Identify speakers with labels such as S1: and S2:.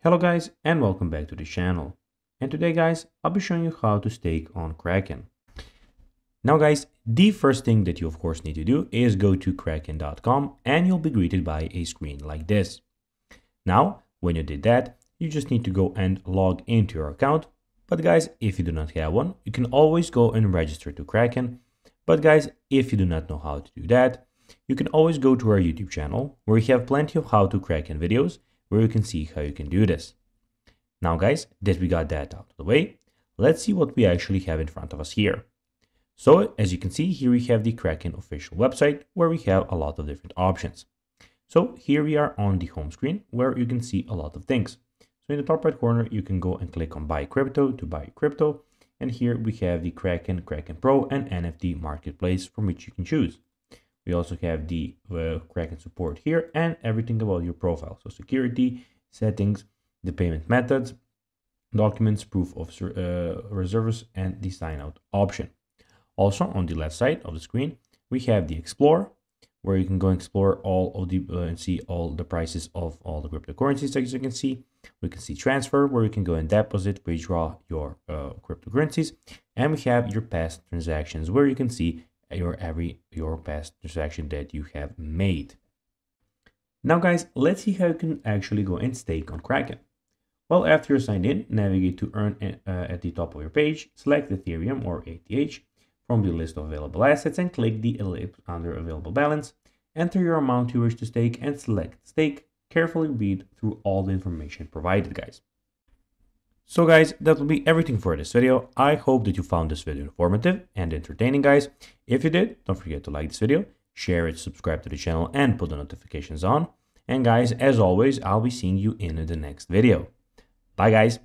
S1: Hello guys and welcome back to the channel. And today guys, I'll be showing you how to stake on Kraken. Now guys, the first thing that you of course need to do is go to kraken.com and you'll be greeted by a screen like this. Now, when you did that, you just need to go and log into your account. But guys, if you do not have one, you can always go and register to Kraken. But guys, if you do not know how to do that, you can always go to our YouTube channel where we have plenty of how to Kraken videos where you can see how you can do this. Now guys, that we got that out of the way, let's see what we actually have in front of us here. So as you can see, here we have the Kraken official website where we have a lot of different options. So here we are on the home screen where you can see a lot of things. So in the top right corner, you can go and click on buy crypto to buy crypto. And here we have the Kraken, Kraken Pro and NFT marketplace from which you can choose. We also have the Kraken support here and everything about your profile. So security, settings, the payment methods, documents, proof of reserves, and the sign out option. Also on the left side of the screen, we have the Explore, where you can go and explore all of the and see all the prices of all the cryptocurrencies. As you can see, we can see transfer, where you can go and deposit, withdraw your cryptocurrencies, and we have your past transactions, where you can see your past transaction that you have made. Now guys, let's see how you can actually go and stake on Kraken. Well, after you're signed in, navigate to earn at the top of your page, select Ethereum or ATH from the list of available assets and click the ellipse under available balance. Enter your amount you wish to stake and select stake. Carefully read through all the information provided, guys. So guys, that will be everything for this video. I hope that you found this video informative and entertaining, guys. If you did, don't forget to like this video, share it, subscribe to the channel, and put the notifications on. And guys, as always, I'll be seeing you in the next video. Bye guys.